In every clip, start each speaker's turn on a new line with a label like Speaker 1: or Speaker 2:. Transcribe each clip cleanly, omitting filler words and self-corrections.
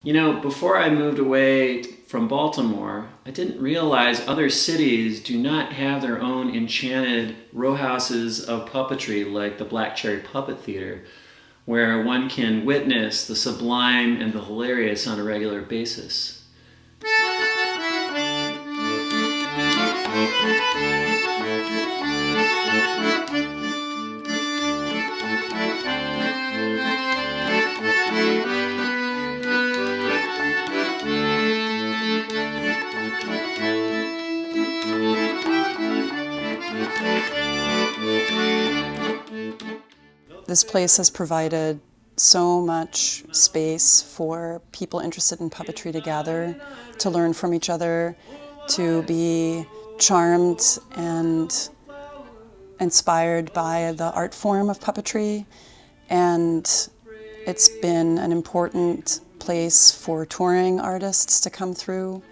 Speaker 1: You know, before I moved away from Baltimore, I didn't realize other cities do not have their own enchanted row houses of puppetry like the Black Cherry Puppet Theater, where one can witness the sublime and the hilarious on a regular basis.
Speaker 2: This place has provided so much space for people interested in puppetry to gather, to learn from each other, to be charmed and inspired by the art form of puppetry. And it's been an important place for touring artists to come through.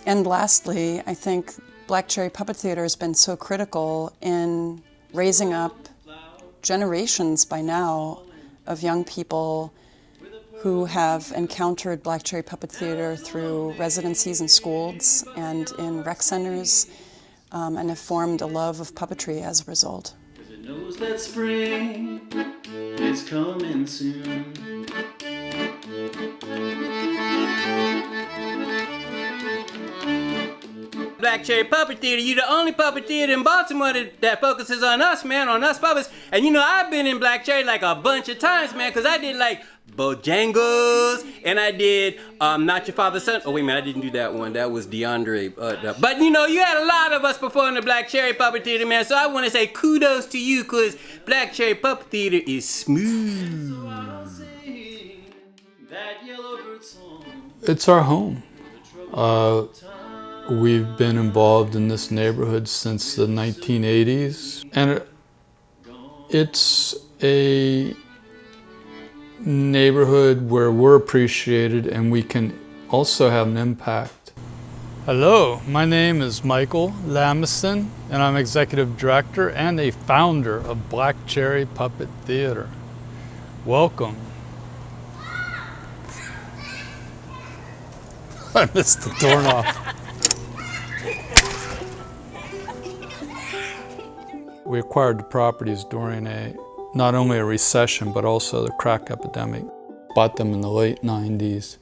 Speaker 2: And lastly, I think Black Cherry Puppet Theater has been so critical in raising up generations by now of young people who have encountered Black Cherry Puppet Theater through residencies in schools and in rec centers, and have formed a love of puppetry as a result.
Speaker 1: 'Cause it knows that spring is coming soon.
Speaker 3: Black Cherry Puppet Theater, you the only puppet theater in Baltimore that focuses on us, man, on us puppets. And you know, I've been in Black Cherry like a bunch of times, man, because I did like Bojangles, and I did Not Your Father's Son. Oh, wait a minute, I didn't do that one. That was DeAndre. But you know, you had a lot of us performing the Black Cherry Puppet Theater, man, so I want to say kudos to you, because Black Cherry Puppet Theater is smooth.
Speaker 4: It's our home. We've been involved in this neighborhood since the 1980s, and it's a neighborhood where we're appreciated and we can also have an impact. Hello, my name is Michael Lamison, and I'm Executive Director and a founder of Black Cherry Puppet Theater. Welcome. I missed the doorknob. We acquired the properties during not only a recession, but also the crack epidemic. Bought them in the late 90s.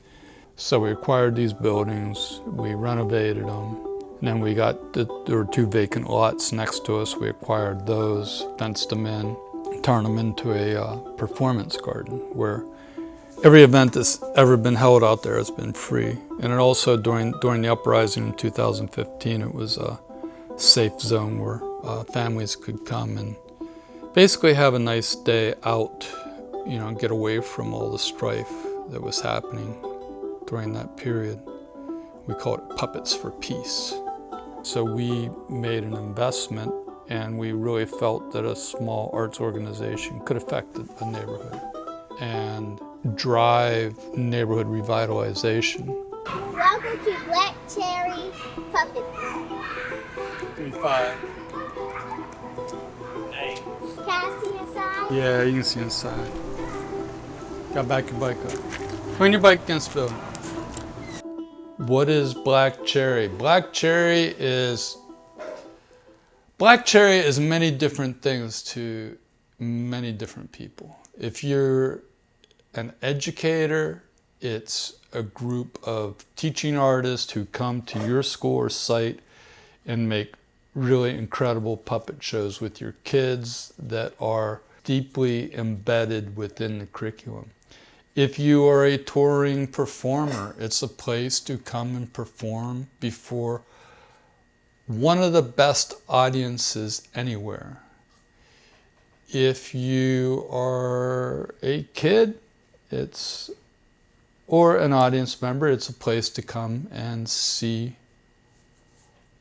Speaker 4: So we acquired these buildings, we renovated them, and then there were 2 vacant lots next to us. We acquired those, fenced them in, turned them into a performance garden where every event that's ever been held out there has been free. And it also, during the uprising in 2015, it was a safe zone where families could come and basically have a nice day out, you know, get away from all the strife that was happening during that period. We call it Puppets for Peace. So we made an investment, and we really felt that a small arts organization could affect a neighborhood and drive neighborhood revitalization.
Speaker 5: Welcome to Black Cherry Puppet Theater.
Speaker 4: 5.
Speaker 5: Can I see inside?
Speaker 4: Yeah, you can see inside. Got back your bike up. Clean your bike against Phil. What is Black Cherry? Black Cherry is many different things to many different people. If you're an educator, it's a group of teaching artists who come to your school or site and make really incredible puppet shows with your kids that are deeply embedded within the curriculum. If you are a touring performer, it's a place to come and perform before one of the best audiences anywhere. If you are a kid, or an audience member, it's a place to come and see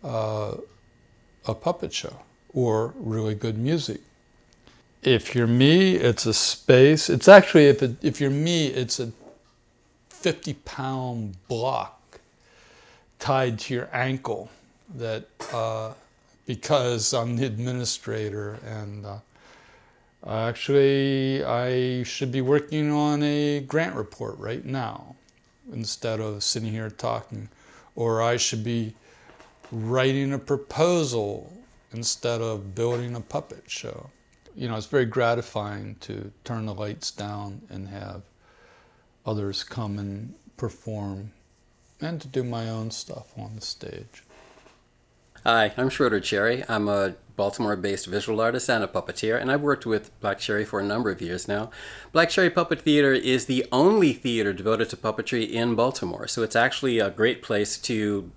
Speaker 4: a puppet show or really good music. If you're me, it's a space. It's actually, if you're me, it's a 50-pound block tied to your ankle that because I'm the administrator and Actually, I should be working on a grant report right now instead of sitting here talking. Or I should be writing a proposal instead of building a puppet show. You know, it's very gratifying to turn the lights down and have others come and perform and to do my own stuff on the stage.
Speaker 3: Hi, I'm Schroeder Cherry. I'm a Baltimore-based visual artist and a puppeteer, and I've worked with Black Cherry for a number of years now. Black Cherry Puppet Theater is the only theater devoted to puppetry in Baltimore, so it's actually a great place to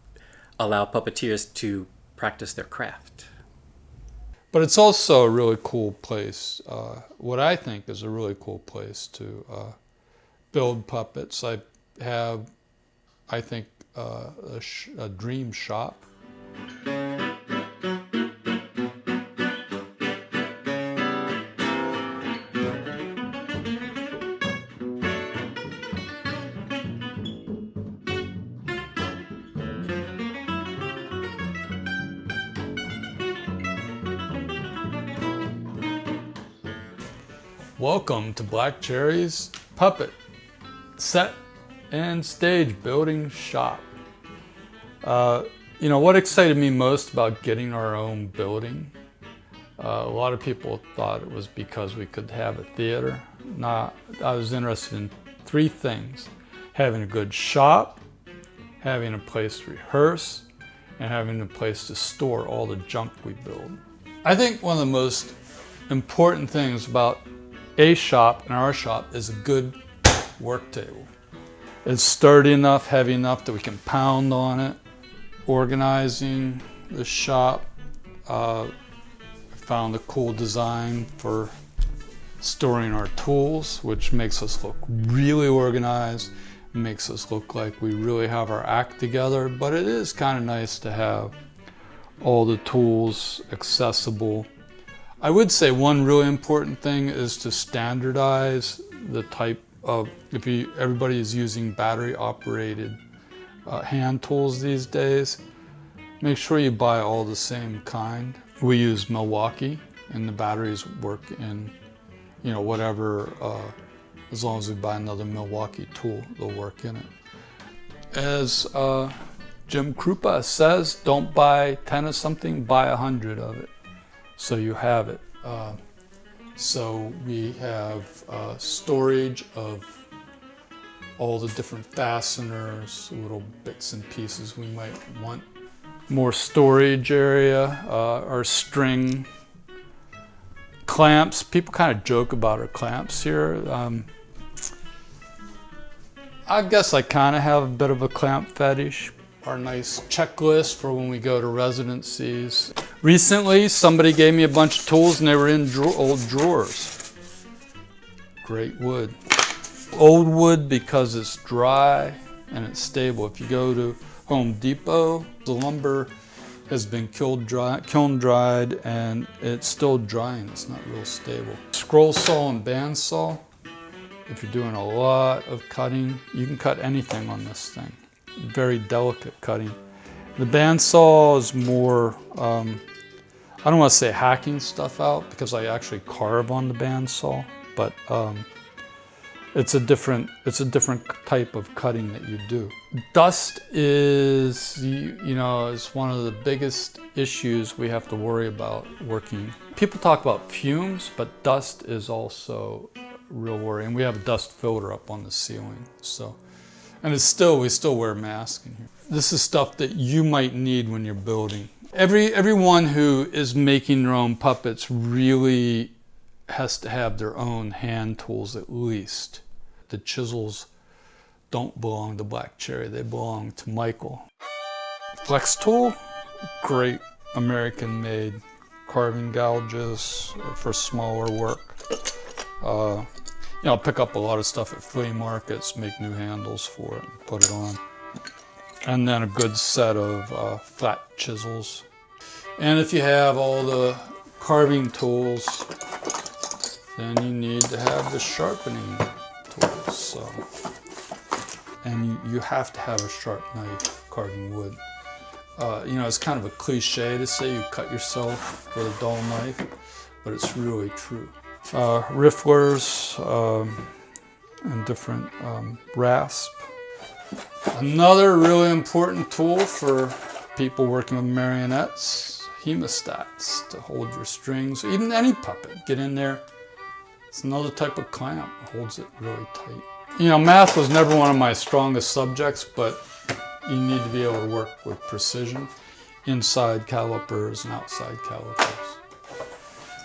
Speaker 3: allow puppeteers to practice their craft.
Speaker 4: But it's also a really cool place, what I think is a really cool place to build puppets. I have, I think, a dream shop. Welcome to Black Cherry's Puppet Set and Stage Building Shop. You know, what excited me most about getting our own building, a lot of people thought it was because we could have a theater. I was interested in three things: having a good shop, having a place to rehearse, and having a place to store all the junk we build. I think one of the most important things about a shop and our shop is a good work table. It's sturdy enough, heavy enough that we can pound on it. Organizing the shop, I found a cool design for storing our tools, which makes us look really organized, makes us look like we really have our act together, but it is kind of nice to have all the tools accessible. I would say one really important thing is to standardize the type of, everybody is using battery operated hand tools these days, make sure you buy all the same kind. We use Milwaukee and the batteries work in, you know, whatever, as long as we buy another Milwaukee tool, they'll work in it. As Jim Krupa says, don't buy 10 of something, buy 100 of it. So you have it. So we have storage of all the different fasteners, little bits and pieces we might want. More storage area, our string clamps. People kind of joke about our clamps here. I guess I kind of have a bit of a clamp fetish. Our nice checklist for when we go to residencies. Recently, somebody gave me a bunch of tools and they were in old drawers. Great wood. Old wood because it's dry and it's stable. If you go to Home Depot, the lumber has been kiln dried and it's still drying. It's not real stable. Scroll saw and bandsaw. If you're doing a lot of cutting, you can cut anything on this thing. Very delicate cutting. The bandsaw is more, I don't want to say hacking stuff out because I actually carve on the bandsaw, but it's a different type of cutting that you do. Dust is, you know, is one of the biggest issues we have to worry about working. People talk about fumes, but dust is also a real worry. And we have a dust filter up on the ceiling, so. And we still wear masks in here. This is stuff that you might need when you're building. Everyone who is making their own puppets really has to have their own hand tools at least. The chisels don't belong to Black Cherry, they belong to Michael. Flex tool, great American-made carving gouges for smaller work. You know, I'll pick up a lot of stuff at flea markets, make new handles for it, and put it on. And then a good set of flat chisels. And if you have all the carving tools, then you need to have the sharpening tools. So, and you have to have a sharp knife carving wood. You know, it's kind of a cliche to say you cut yourself with a dull knife, but it's really true. rifflers, and different rasp. Another really important tool for people working with marionettes, hemostats to hold your strings. Even any puppet, get in there. It's another type of clamp, holds it really tight. You know, math was never one of my strongest subjects, but you need to be able to work with precision, inside calipers and outside calipers.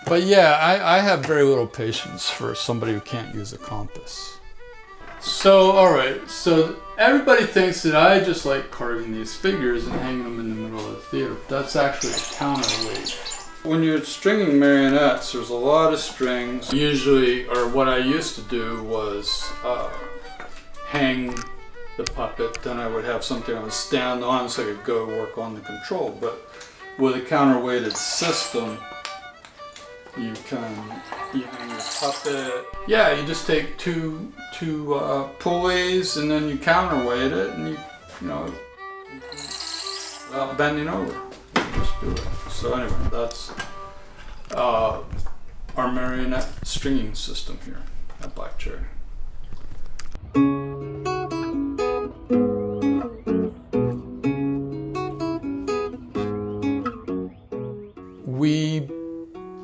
Speaker 4: But yeah, I have very little patience for somebody who can't use a compass. So, all right, so everybody thinks that I just like carving these figures and hanging them in the middle of the theater. That's actually a counterweight. When you're stringing marionettes, there's a lot of strings. Usually, or what I used to do was hang the puppet, then I would have something I would stand on so I could go work on the control. But with a counterweighted system, you hang your puppet. Yeah, you just take two pulleys and then you counterweight it, and you know, without bending over, you just do it. So anyway, that's our marionette stringing system here at Black Cherry. We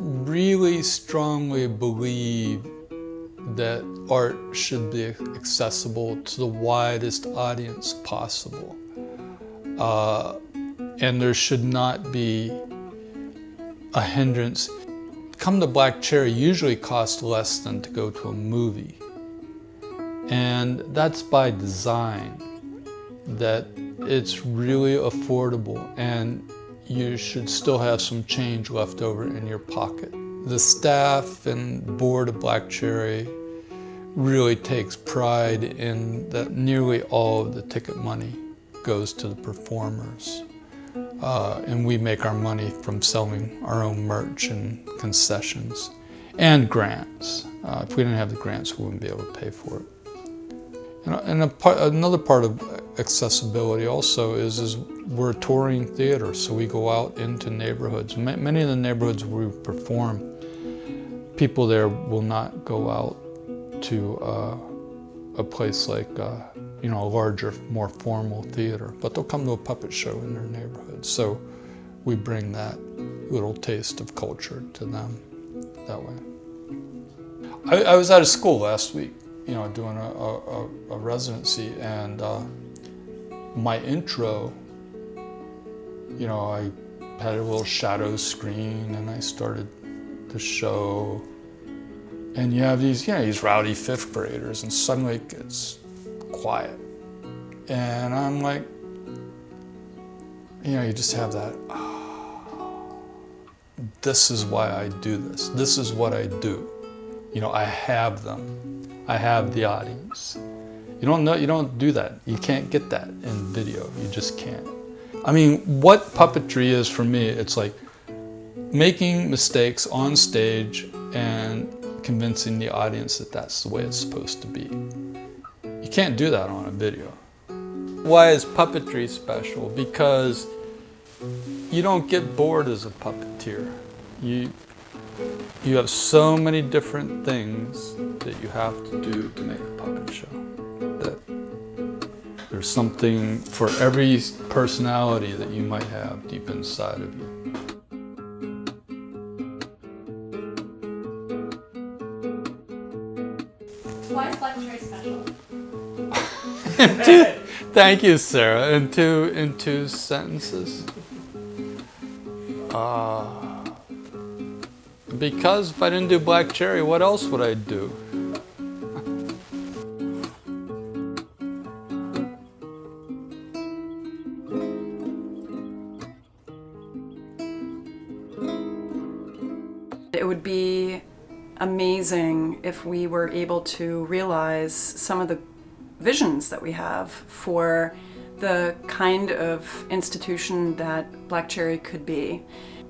Speaker 4: really strongly believe that art should be accessible to the widest audience possible. And there should not be a hindrance. Come to Black Cherry usually costs less than to go to a movie. And that's by design, that it's really affordable and you should still have some change left over in your pocket. The staff and board of Black Cherry really takes pride in that nearly all of the ticket money goes to the performers. And we make our money from selling our own merch and concessions and grants. If we didn't have the grants, we wouldn't be able to pay for it. And another part of accessibility also is we're a touring theater, so we go out into neighborhoods. Many of the neighborhoods where we perform, people there will not go out to a place like a larger, more formal theater, but they'll come to a puppet show in their neighborhood. So we bring that little taste of culture to them that way. I was out of school last week, doing a residency, and my intro, I had a little shadow screen and I started the show, and you have these rowdy fifth graders, and suddenly it gets quiet, and I'm like, you just have that, this is why I do this. This is what I do. I have them. I have the audience. You don't do that. You can't get that in video. You just can't. I mean, what puppetry is for me, it's like making mistakes on stage and convincing the audience that that's the way it's supposed to be. You can't do that on a video. Why is puppetry special? Because you don't get bored as a puppeteer. You have so many different things that you have to do to make a puppet show. That there's something for every personality that you might have deep inside of you.
Speaker 6: Why is Black Cherry special?
Speaker 4: Thank you, Sarah. In two sentences. Because if I didn't do Black Cherry, what else would I do?
Speaker 2: It would be amazing if we were able to realize some of the visions that we have for the kind of institution that Black Cherry could be.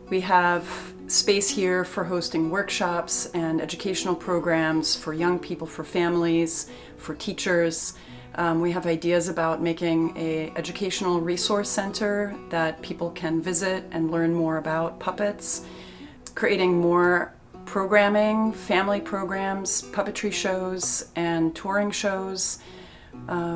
Speaker 2: We have space here for hosting workshops and educational programs for young people, for families, for teachers. We have ideas about making an educational resource center that people can visit and learn more about puppets, creating more programming, family programs, puppetry shows, and touring shows.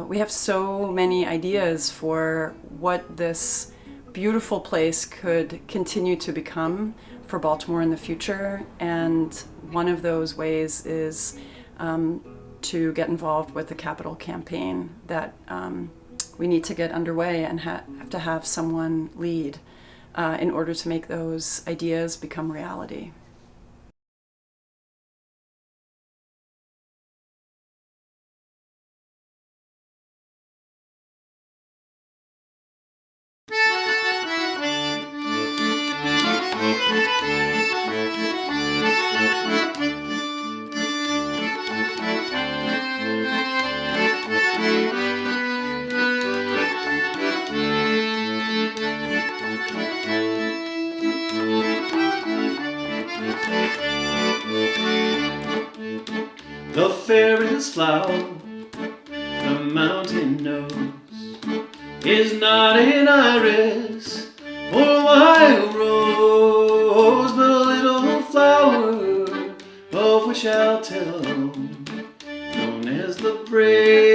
Speaker 2: We have so many ideas for what this beautiful place could continue to become for Baltimore in the future, and one of those ways is to get involved with the capital campaign that we need to get underway and have to have someone lead in order to make those ideas become reality.
Speaker 1: The fairest flower the mountain knows is not an iris or a wild rose, but a little flower of which I'll tell, known as the brave